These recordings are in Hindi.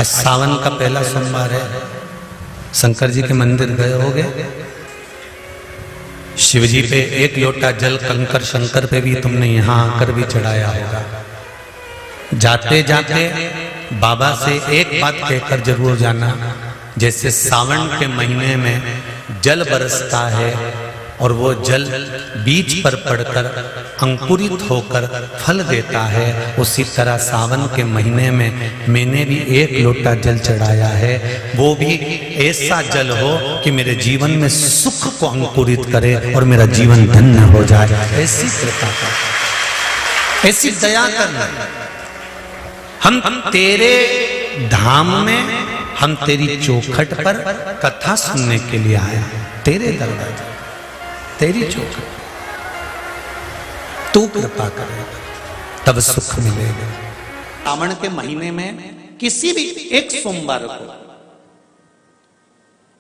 आज सावन का पहला सोमवार है। शंकर जी के मंदिर गए होगे, शिव जी पे एक लोटा जल कंकर शंकर पे भी तुमने यहाँ आकर भी चढ़ाया होगा। जाते जाते बाबा से एक बात कहकर जरूर जाना, जैसे सावन के महीने में जल बरसता है और वो जल बीज पर पड़कर अंकुरित होकर फल देता है, उसी तरह सावन के महीने में मैंने भी एक लोटा जल चढ़ाया है। वो भी ऐसा जल हो कि मेरे जीवन में सुख को अंकुरित करे और मेरा जीवन धन्य हो जाए। ऐसी कृपा कर, ऐसी दया करना। हम तेरे धाम में, हम तेरी चौखट पर कथा सुनने के लिए आए, तेरे दरबार, तेरी चौखट। तू कृपा करेगा तब सुख मिलेगा। सावन के महीने में किसी भी एक सोमवार को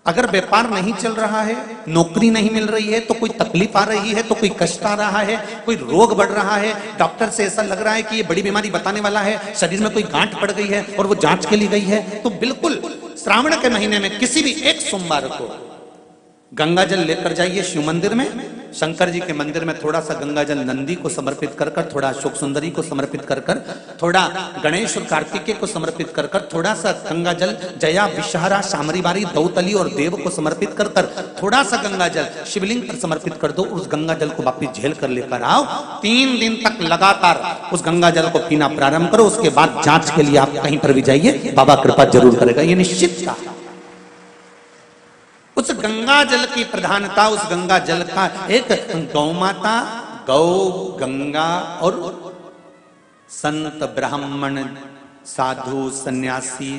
अगर व्यापार नहीं चल रहा है, नौकरी नहीं मिल रही है, तो कोई तकलीफ आ रही है, तो कोई कष्ट आ रहा है, कोई रोग बढ़ रहा है, डॉक्टर से ऐसा लग रहा है कि ये बड़ी बीमारी बताने वाला है, शरीर में कोई गांठ पड़ गई है और वो जांच के लिए गई है, तो बिल्कुल श्रावण के महीने में किसी भी एक सोमवार को गंगा जल लेकर जाइए शिव मंदिर में। शंकर जी के मंदिर में थोड़ा सा गंगा जल नंदी को समर्पित कर कर, थोड़ा अशोक सुंदरी को समर्पित कर कर, थोड़ा गणेश और कार्तिकेय को समर्पित कर कर, थोड़ा सा गंगा जल जया विषहरा शामरी बारी दौतली और देव को समर्पित कर कर, थोड़ा सा गंगा जल शिवलिंग पर समर्पित कर दो। उस गंगा जल को वापिस झेल कर लेकर आओ। 3 दिन तक लगातार उस गंगा जल को पीना प्रारंभ करो। उसके बाद जांच के लिए आप कहीं पर भी जाइए, बाबा कृपा जरूर करेगा, ये निश्चित था। उस गंगा जल की प्रधानता, उस गंगा जल का एक गौ माता, गौ, गंगा और संत, ब्राह्मण, साधु, सन्यासी,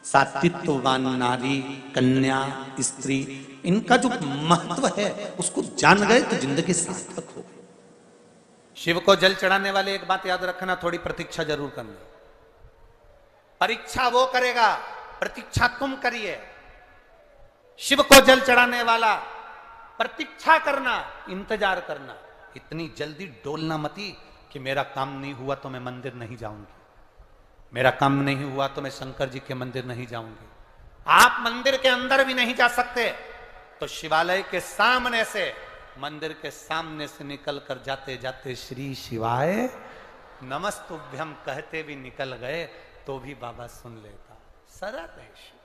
सात्वित्ववान नारी, कन्या, स्त्री, इनका जो महत्व है उसको जान गए तो जिंदगी सार्थक हो। शिव को जल चढ़ाने वाले एक बात याद रखना, थोड़ी प्रतीक्षा जरूर करना। परीक्षा वो करेगा, प्रतीक्षा तुम करिए। शिव को जल चढ़ाने वाला प्रतीक्षा करना, इंतजार करना। इतनी जल्दी डोलना मती कि मेरा काम नहीं हुआ तो मैं मंदिर नहीं जाऊंगी, मेरा काम नहीं हुआ तो मैं शंकर जी के मंदिर नहीं जाऊंगी। आप मंदिर के अंदर भी नहीं जा सकते तो शिवालय के सामने से, मंदिर के सामने से निकल कर जाते जाते श्री शिवाय नमस्तुभ्यम कहते भी निकल गए तो भी बाबा सुन लेता। सरल है शिव,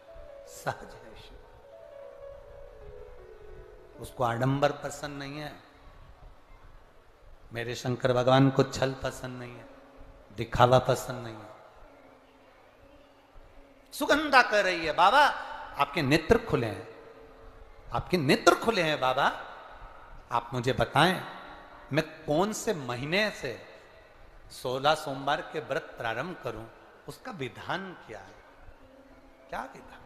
सहज है शिव। उसको आडंबर पसंद नहीं है, मेरे शंकर भगवान को छल पसंद नहीं है, दिखावा पसंद नहीं है। सुगंधा कह रही है, बाबा आपके नेत्र खुले हैं, आपके नेत्र खुले हैं बाबा, आप मुझे बताएं मैं कौन से महीने से 16 सोमवार के व्रत प्रारंभ करूं, उसका विधान क्या है, क्या विधान।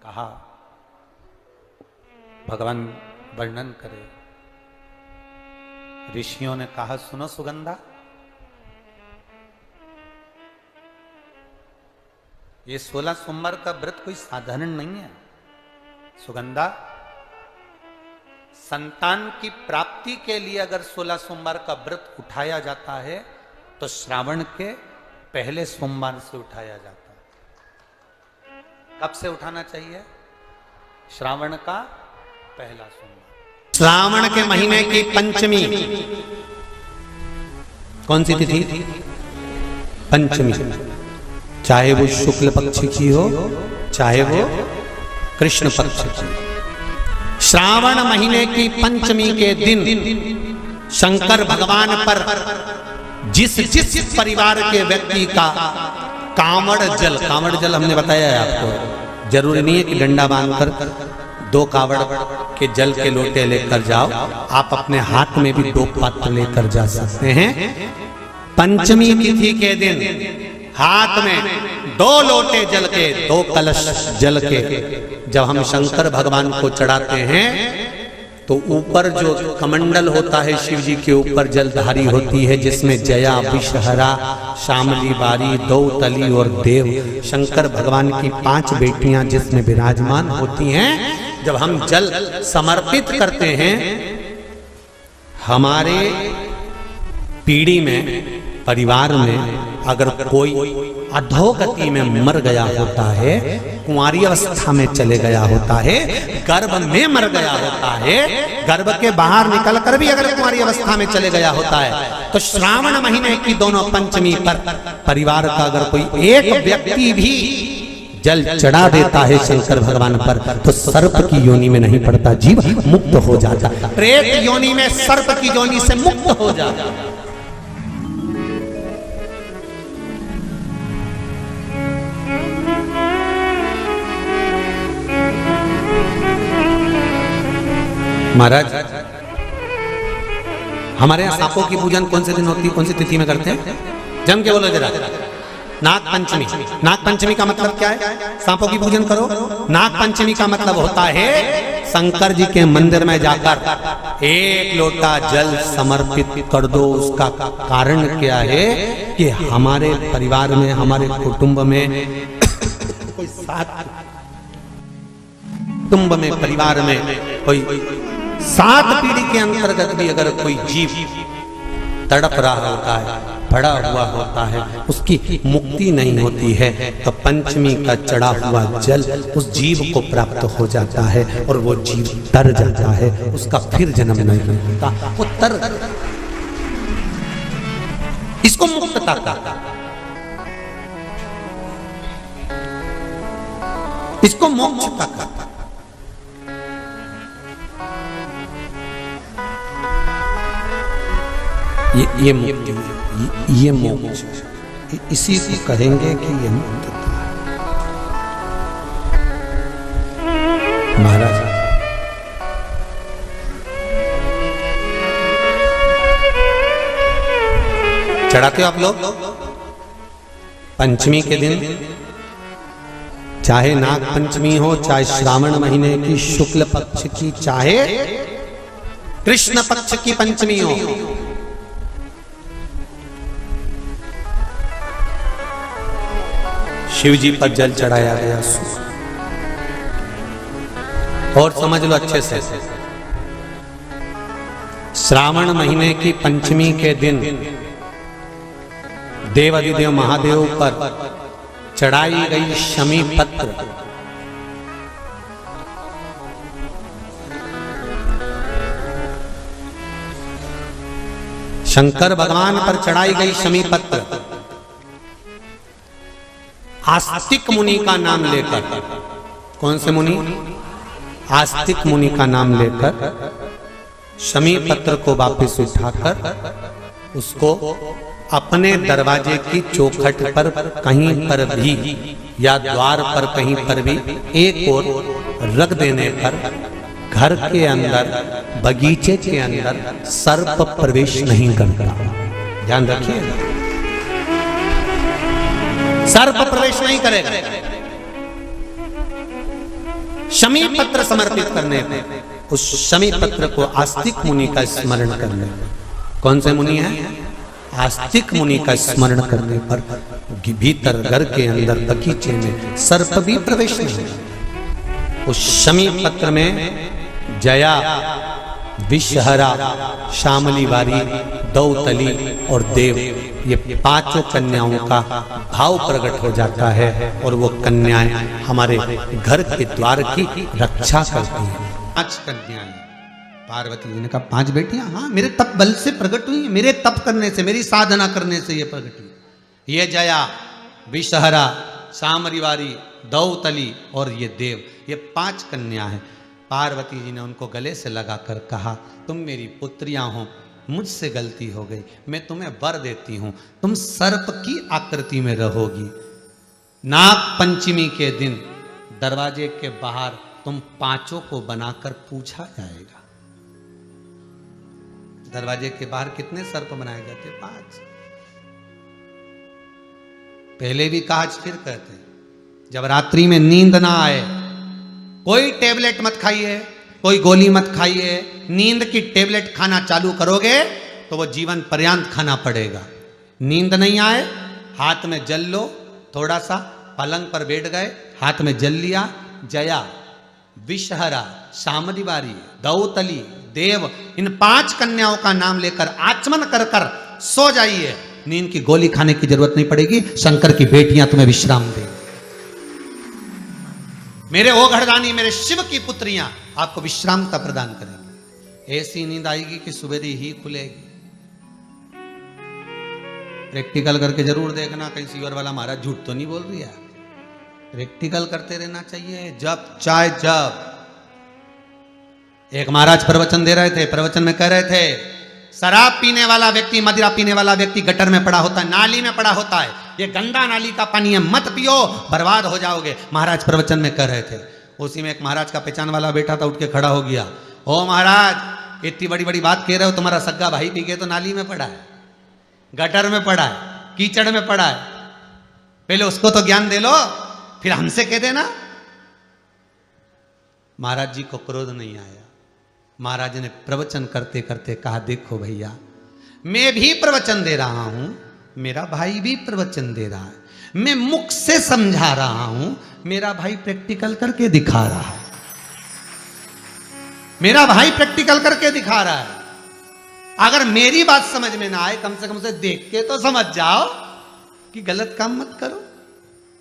कहा भगवान वर्णन करे। ऋषियों ने कहा सुनो सुगंधा, ये 16 सोमवार का व्रत कोई साधारण नहीं है। सुगंधा, संतान की प्राप्ति के लिए अगर 16 सोमवार का व्रत उठाया जाता है तो श्रावण के पहले सोमवार से उठाया जाता है। कब से उठाना चाहिए? श्रावण का पहला सोमवार। श्रावण के महीने की पंचमी, कौन सी तिथि? पंचमी। चाहे वो शुक्ल पक्ष की हो, चाहे वो कृष्ण पक्ष की। श्रावण महीने की पंचमी के दिन शंकर भगवान पर जिस जिस परिवार के व्यक्ति का कांवड़ जल, कांवड़ जल हमने बताया है आपको, जरूरी नहीं है कि डंडा बांधकर 2 कावड़ के जल के लोटे लेकर जाओ, आप अपने हाथ में भी 2 पात्र लेकर जा सकते हैं। पंचमी तिथि के दिन हाथ में 2 लोटे जल के, 2 कलश जल के जब हम शंकर भगवान को चढ़ाते हैं तो ऊपर जो कमंडल होता है शिव जी के ऊपर जलधारी होती है, जिसमें जया विषहरा शामली बारी दौतली और देव, शंकर भगवान की 5 बेटियां जिसमें विराजमान होती हैं। जब हम जल समर्पित करते हैं, हमारे पीढ़ी में, परिवार में अगर कोई अधोगति में मर गया होता है, कुंवारी अवस्था में चले गया होता है, गर्भ में मर गया होता है, गर्भ के बाहर निकल कर भी अगर कुंवारी अवस्था में चले गया होता है, तो श्रावण महीने की दोनों पंचमी पर परिवार का अगर कोई एक व्यक्ति भी जल चढ़ा देता है शंकर भगवान पर, तो सर्प की योनि में नहीं पड़ता, जीव मुक्त हो जाता, प्रेत योनि में सर्प की योनि से मुक्त हो जाता। महाराज, हमारे यहाँ सांपों की पूजन कौन से दिन होती है, कौन सी तिथि में करते हैं? जम के बोलो जरा। नाग पंचमी। नाग पंचमी का मतलब क्या है? सांपों की पूजन करो। नाग पंचमी का मतलब होता है शंकर जी के मंदिर में जाकर एक लोटा जल समर्पित कर दो। उसका कारण क्या है कि हमारे परिवार में, हमारे कुटुंब में कोई कुटुंब में, परिवार में कोई 7 पीढ़ी के अंतर्गत भी अगर कोई जीव तड़प रहा होता है, पड़ा हुआ होता है, उसकी मुक्ति नहीं होती है, तो पंचमी का चढ़ा हुआ जल उस जीव को प्राप्त हो जाता है और वो जीव तर जाता है, उसका फिर जन्म नहीं होता, वो तर, इसको मुक्तता कहता है, इसको मोक्षता कहता है। ये मुक्ति, ये मोक्ष, इसी को कहेंगे कि ये मुक्तता है। महाराज, चढ़ाते हो आप लोग पंचमी के दिन, चाहे नाग पंचमी हो, चाहे श्रावण महीने की शुक्ल पक्ष की, चाहे कृष्ण पक्ष की पंचमी हो, शिव जी पर जल चढ़ाया गया। और समझ लो अच्छे से, श्रावण महीने की पंचमी के दिन देवाधिदेव महादेव पर चढ़ाई गई शमी पत्र, शंकर भगवान पर चढ़ाई गई शमी पत्र आस्तिक मुनि का नाम लेकर, कौन से मुनि? आस्तिक मुनि का नाम लेकर शमी पत्र को वापस उठाकर उसको अपने दरवाजे की चौखट पर कहीं पर भी या द्वार पर कहीं पर भी एक ओर रख देने पर घर के अंदर, बगीचे के अंदर सर्प प्रवेश नहीं करता। ध्यान रखिए, सर्प प्रवेश नहीं करेगा। शमी पत्र समर्पित करने पर, उस शमी पत्र को आस्तिक मुनि का स्मरण करने पर, कौन से मुनि है? आस्तिक मुनि का स्मरण करने पर भीतर घर के अंदर बगीचे में सर्प भी प्रवेश नहीं। उस शमी पत्र में जया, विषहरा, शामली वारी, दौतली और देव, ये 5 कन्याओं का भाव प्रकट हो जाता है और वो कन्याएं हमारे घर के द्वार की रक्षा करती हैं। 5 कन्याएं, पार्वती जी ने कहा 5 बेटियां, हाँ मेरे तप बल से प्रकट हुई, मेरे तप करने से, मेरी साधना करने से ये प्रकट हुई। ये जया, विषहरा, शामली वारी, दौतली और ये देव, ये 5 कन्या हैं। पार्वती जी ने उनको गले से लगाकर कहा, तुम मेरी पुत्रियां हो, मुझसे गलती हो गई, मैं तुम्हें वर देती हूं, तुम सर्प की आकृति में रहोगी। नाग पंचमी के दिन दरवाजे के बाहर तुम 5 को बनाकर पूछा जाएगा। दरवाजे के बाहर कितने सर्प बनाए जाते? 5। पहले भी कहा, फिर कहते, जब रात्रि में नींद ना आए, कोई टेबलेट मत खाइए, कोई गोली मत खाइए, नींद की टेबलेट खाना चालू करोगे तो वो जीवन पर्यंत खाना पड़ेगा। नींद नहीं आए, हाथ में जल लो, थोड़ा सा पलंग पर बैठ गए, हाथ में जल लिया, जया, विषहरा, शामली वारी, दौतली, देव, इन 5 कन्याओं का नाम लेकर आचमन कर कर सो जाइए। नींद की गोली खाने की जरूरत नहीं पड़ेगी, शंकर की बेटियां तुम्हें विश्राम देंगी। मेरे ओघड़दानी, मेरे शिव की पुत्रियां आपको विश्रामता प्रदान करेंगी। ऐसी नींद आएगी कि सुबेरे ही खुलेगी। प्रैक्टिकल करके जरूर देखना, कहीं सीवर वाला महाराज झूठ तो नहीं बोल रही है। प्रैक्टिकल करते रहना चाहिए। जब चाहे जब। एक महाराज प्रवचन दे रहे थे, प्रवचन में कह रहे थे शराब पीने वाला व्यक्ति, मदिरा पीने वाला व्यक्ति गटर में पड़ा होता है, नाली में पड़ा होता है। ये गंदा नाली का पानी है, मत पियो, बर्बाद हो जाओगे। महाराज प्रवचन में कह रहे थे। उसी में एक महाराज का पहचान वाला बेटा था, उठ के खड़ा हो गया। ओ महाराज, इतनी बड़ी बड़ी बात कह रहे हो, तुम्हारा सग्गा भाई पी के तो नाली में पड़ा है, गटर में पड़ा है, कीचड़ में पड़ा है। पहले उसको तो ज्ञान दे लो, फिर हमसे कह देना। महाराज जी को क्रोध नहीं आया। महाराज ने प्रवचन करते करते कहा, देखो भैया, मैं भी प्रवचन दे रहा हूं, मेरा भाई भी प्रवचन दे रहा है, मैं मुख से समझा रहा हूं, मेरा भाई प्रैक्टिकल करके दिखा रहा है। मेरा भाई प्रैक्टिकल करके दिखा रहा है। अगर मेरी बात समझ में ना आए, कम से कम उसे देख के तो समझ जाओ कि गलत काम मत करो।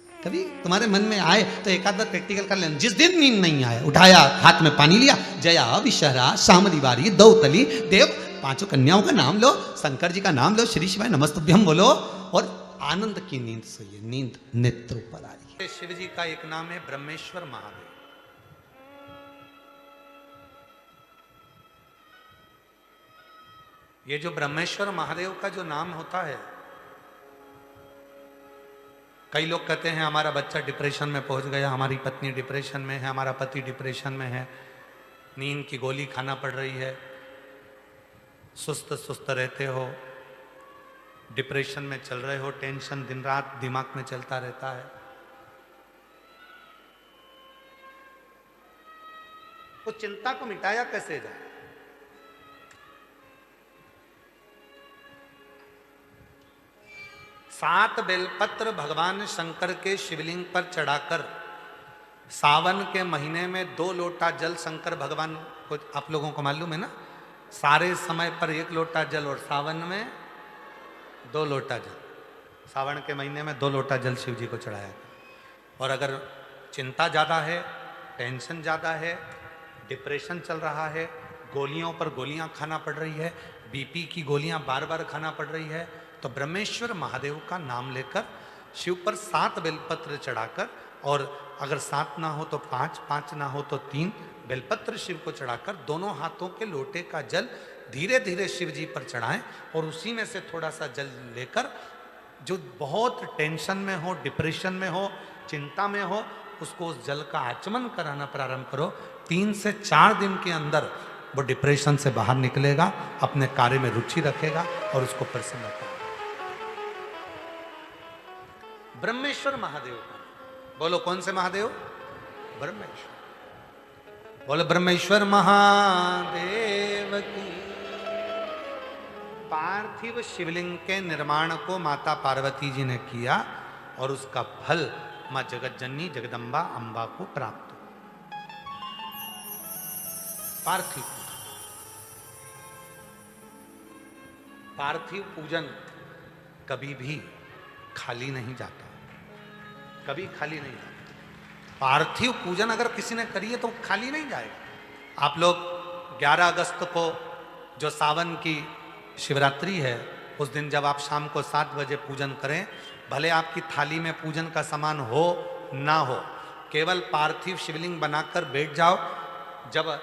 कभी तुम्हारे मन में आए तो एक आध बार प्रैक्टिकल कर लेना। जिस दिन नींद नहीं आया, उठाया, हाथ में पानी लिया, जया विशहरा शाम दिवारी दौतली देव, पांचों कन्याओं का नाम लो, शंकर जी का नाम लो, श्री शिवाय नमस्तुभ्यम बोलो और आनंद की नींद सोइए। नींद नेत्रों पर आ रही है। शिव जी का एक नाम है ब्रह्मेश्वर महादेव। ये जो ब्रह्मेश्वर महादेव का जो नाम होता है, कई लोग कहते हैं हमारा बच्चा डिप्रेशन में पहुंच गया, हमारी पत्नी डिप्रेशन में है, हमारा पति डिप्रेशन में है, नींद की गोली खाना पड़ रही है, सुस्त सुस्त रहते हो, डिप्रेशन में चल रहे हो, टेंशन दिन रात दिमाग में चलता रहता है। उस चिंता को मिटाया कैसे जाए? सात बेलपत्र भगवान शंकर के शिवलिंग पर चढ़ाकर सावन के महीने में 2 लोटा जल शंकर भगवान को, आप लोगों को मालूम है ना, सारे समय पर 1 लोटा जल और सावन में 2 लोटा जल। सावन के महीने में 2 लोटा जल शिव जी को चढ़ाया। और अगर चिंता ज़्यादा है, टेंशन ज़्यादा है, डिप्रेशन चल रहा है, गोलियों पर गोलियां खाना पड़ रही है, बीपी की गोलियां बार बार खाना पड़ रही है, तो ब्रह्मेश्वर महादेव का नाम लेकर शिव पर 7 बेलपत्र चढ़ाकर, और अगर 7 ना हो तो 5, 5 ना हो तो 3 बेलपत्र शिव को चढ़ाकर दोनों हाथों के लोटे का जल धीरे धीरे शिव जी पर चढ़ाएं और उसी में से थोड़ा सा जल लेकर जो बहुत टेंशन में हो, डिप्रेशन में हो, चिंता में हो, उसको उस जल का आचमन कराना प्रारंभ करो। 3 से 4 दिन के अंदर वो डिप्रेशन से बाहर निकलेगा, अपने कार्य में रुचि रखेगा और उसको प्रसन्न करेगा। ब्रह्मेश्वर महादेव का बोलो, कौन से महादेव? ब्रह्मेश्वर। बोलो ब्रह्मेश्वर महादेव की। पार्थिव शिवलिंग के निर्माण को माता पार्वती जी ने किया और उसका फल मां जगत जननी जगदम्बा अंबा को प्राप्त हुआ। पार्थिव पूजन कभी भी खाली नहीं जाता, कभी खाली नहीं जाता। पार्थिव पूजन अगर किसी ने करी है तो खाली नहीं जाएगा। आप लोग 11 अगस्त को जो सावन की शिवरात्रि है, उस दिन जब आप शाम को 7 बजे पूजन करें, भले आपकी थाली में पूजन का सामान हो ना हो, केवल पार्थिव शिवलिंग बनाकर बैठ जाओ। जब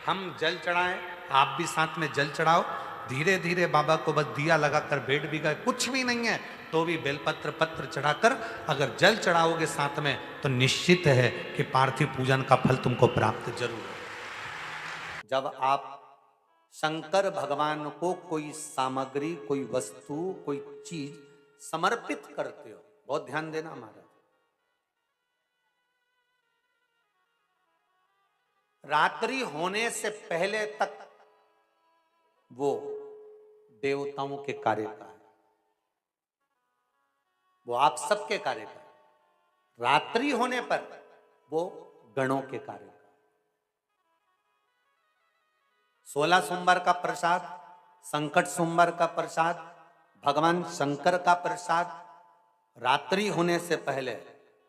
हम जल चढ़ाएं, आप भी साथ में जल चढ़ाओ। धीरे धीरे बाबा को बस दिया लगाकर बैठ भी गए, कुछ भी नहीं है तो भी बेलपत्र पत्र चढ़ाकर अगर जल चढ़ाओगे साथ में, तो निश्चित है कि पार्थिव पूजन का फल तुमको प्राप्त जरूर है। जब आप शंकर भगवान को कोई सामग्री, कोई वस्तु, कोई चीज समर्पित करते हो, बहुत ध्यान देना महाराज, रात्रि होने से पहले तक वो देवताओं के कार्य का है, वो आप सबके कार्य का है। रात्रि होने पर वो गणों के कार्य का। 16 सोमवार का प्रसाद, संकट सोमवार का प्रसाद, भगवान शंकर का प्रसाद रात्रि होने से पहले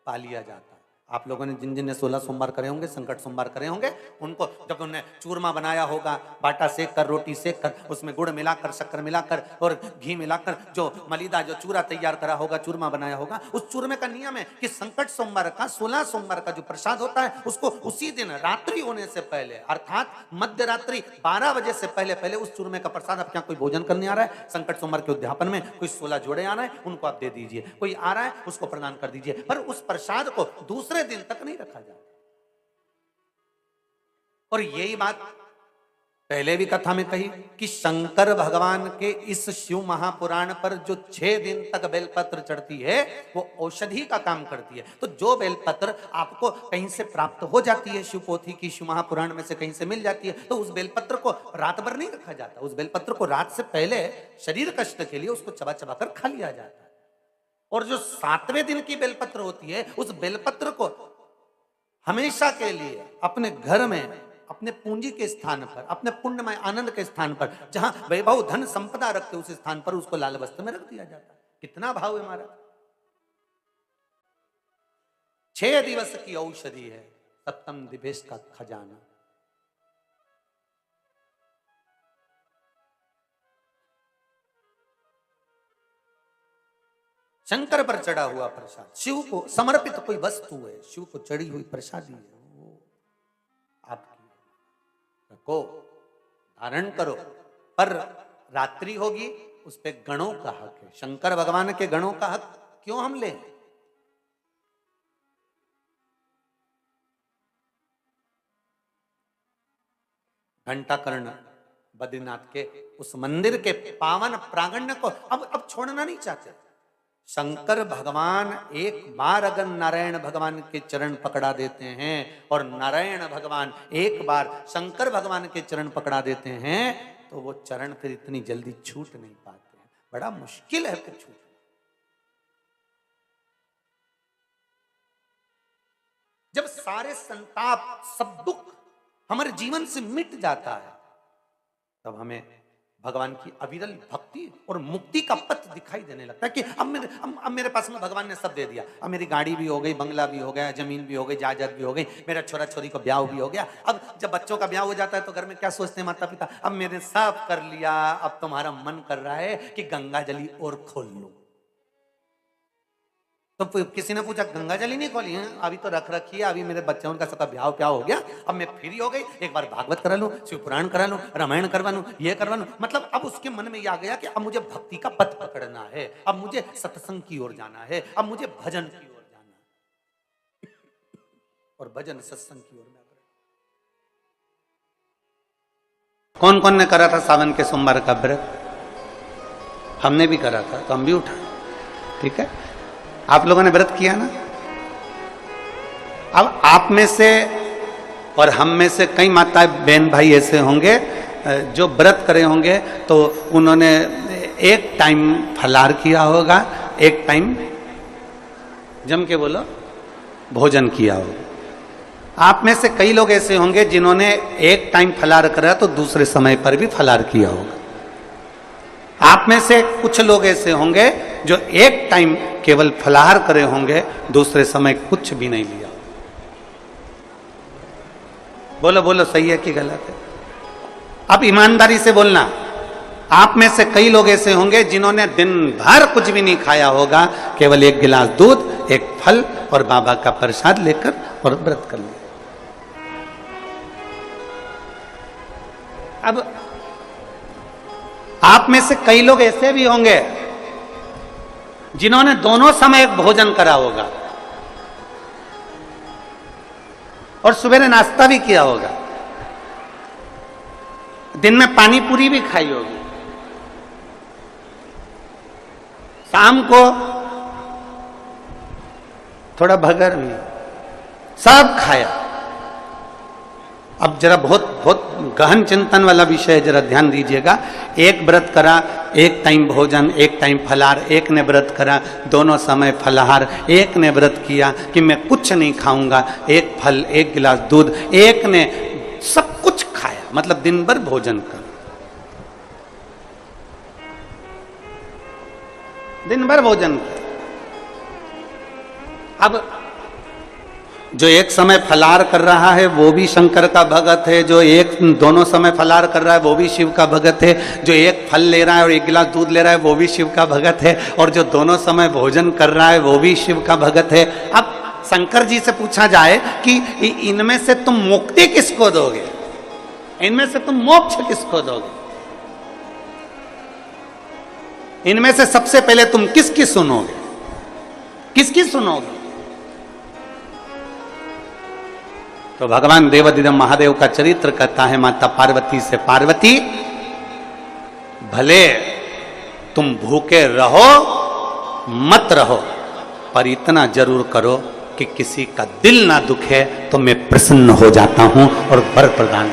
पा लिया जाता है। आप लोगों ने जिन जिन ने 16 सोमवार करे होंगे, संकट सोमवार करे होंगे, उनको जब उन्होंने चूरमा बनाया होगा, बाटा सेक कर, रोटी सेक कर, उसमें गुड़ मिलाकर, शक्कर मिलाकर और घी मिलाकर जो मलीदा जो चूरा तैयार करा होगा, चूरमा बनाया होगा, उस चूरमे का नियम है कि संकट सोमवार का 16 सोमवार का जो प्रसाद होता है उसको उसी दिन रात्रि होने से पहले अर्थात मध्य रात्रि 12 बजे से पहले पहले उस चूरमे का प्रसाद, आप क्या कोई भोजन करने आ रहा है संकट सोमवार के उद्यापन में, कोई 16 जोड़े आ रहे हैं उनको आप दे दीजिए, कोई आ रहा है उसको प्रदान कर दीजिए, पर उस प्रसाद को दूसरे दिन तक नहीं रखा जाता। और यही बात पहले भी कथा में कही कि शंकर भगवान के इस शिव महापुराण पर जो 6 दिन तक बेलपत्र चढ़ती है वो औषधि का काम करती है। तो जो बेलपत्र आपको कहीं से प्राप्त हो जाती है, शिव पोथी की, शिव महापुराण में से कहीं से मिल जाती है, तो उस बेलपत्र को रात भर नहीं रखा जाता, उस बेलपत्र को रात से पहले शरीर कष्ट के लिए उसको चबा चबा कर खा लिया जाता है। और जो 7वें दिन की बेलपत्र होती है उस बेलपत्र को हमेशा के लिए अपने घर में, अपने पूंजी के स्थान पर, अपने पुण्यमय आनंद के स्थान पर, जहां वैभव धन संपदा रखते उस स्थान पर उसको लाल वस्त्र में रख दिया जाता है। कितना भाव है हमारा। 6 दिवस की औषधि है, सप्तम दिवेश का खजाना। शंकर पर चढ़ा हुआ प्रसाद, शिव को समर्पित कोई वस्तु है, शिव को चढ़ी हुई प्रसादी है, वो आपकी रखो, धारण करो, पर रात्रि होगी उस पे गणों का हक है। शंकर भगवान के गणों का हक क्यों हम लें? घंटाकर्ण बद्रीनाथ के उस मंदिर के पावन प्रांगण को अब छोड़ना नहीं चाहते। शंकर भगवान एक बार अगर नारायण भगवान के चरण पकड़ा देते हैं और नारायण भगवान एक बार शंकर भगवान के चरण पकड़ा देते हैं तो वो चरण फिर इतनी जल्दी छूट नहीं पाते हैं, बड़ा मुश्किल है फिर छूट। जब सारे संताप, सब दुख हमारे जीवन से मिट जाता है तब हमें भगवान की अविरल भक्ति और मुक्ति का पथ दिखाई देने लगता है कि अब मेरे पास में भगवान ने सब दे दिया। अब मेरी गाड़ी भी हो गई, बंगला भी हो गया, जमीन भी हो गई, जायदाद भी हो गई, मेरा छोरा छोरी को ब्याह भी हो गया। अब जब बच्चों का ब्याह हो जाता है तो घर में क्या सोचते हैं माता पिता, अब मैंने सब कर लिया, अब तुम्हारा मन कर रहा है कि गंगा जली और खोल लूं। तो किसी ने पूछा गंगा जली नहीं खोली है? अभी तो रख रखी है, अभी मेरे बच्चों का सबका ब्याह प्याह हो गया, अब मैं फ्री हो गई, एक बार भागवत करा लूं, शिव पुराण करा लूं, रामायण करवा लूं, ये करवा लूं। मतलब अब उसके मन में आ गया कि अब मुझे भक्ति का पथ पकड़ना है, अब मुझे सत्संग की ओर जाना है, अब मुझे भजन की ओर जाना है। और भजन सत्संग की ओर में कौन कौन ने करा था सावन के सोमवार का व्रत? हमने भी करा था, तो हम भी उठा। ठीक है, आप लोगों ने व्रत किया ना। अब आप में से और हम में से कई माता बहन भाई ऐसे होंगे जो व्रत करे होंगे तो उन्होंने एक टाइम फलाहार किया होगा, एक टाइम जम के बोलो भोजन किया होगा। आप में से कई लोग ऐसे होंगे जिन्होंने एक टाइम फलाहार करा तो दूसरे समय पर भी फलाहार किया होगा। आप में से कुछ लोग ऐसे होंगे जो एक टाइम केवल फलाहार करे होंगे, दूसरे समय कुछ भी नहीं लिया। बोलो बोलो, सही है कि गलत है? अब ईमानदारी से बोलना। आप में से कई लोग ऐसे होंगे जिन्होंने दिन भर कुछ भी नहीं खाया होगा, केवल एक गिलास दूध, एक फल और बाबा का प्रसाद लेकर और व्रत कर लिया। अब आप में से कई लोग ऐसे भी होंगे जिन्होंने दोनों समय भोजन करा होगा और सुबह नाश्ता भी किया होगा, दिन में पानी पूरी भी खाई होगी, शाम को थोड़ा भगर भी, सब खाया। अब जरा बहुत बहुत गहन चिंतन वाला विषय, जरा ध्यान दीजिएगा। एक व्रत करा, एक टाइम भोजन, एक टाइम फलाहार, एक ने व्रत करा दोनों समय फलाहार, एक ने व्रत किया कि मैं कुछ नहीं खाऊंगा, एक फल, एक गिलास दूध, एक ने सब कुछ खाया, मतलब दिन भर भोजन कर। दिन भर भोजन किया। अब जो एक समय फलार कर रहा है वो भी शंकर का भगत है, जो एक दोनों समय फलार कर रहा है वो भी शिव का भगत है, जो एक फल ले रहा है और एक गिलास दूध ले रहा है वो भी शिव का भगत है, और जो दोनों समय भोजन कर रहा है वो भी शिव का भगत है। अब शंकर जी से पूछा जाए कि इनमें से तुम मुक्ति किसको दोगे, इनमें से तुम मोक्ष किसको दोगे, इनमें से सबसे पहले तुम किसकी सुनोगे, किसकी सुनोगे? तो भगवान देवाधिदेव महादेव का चरित्र कहता है माता पार्वती से, पार्वती भले तुम भूखे रहो मत रहो, पर इतना जरूर करो कि किसी का दिल ना दुखे, तो मैं प्रसन्न हो जाता हूं और वर प्रदान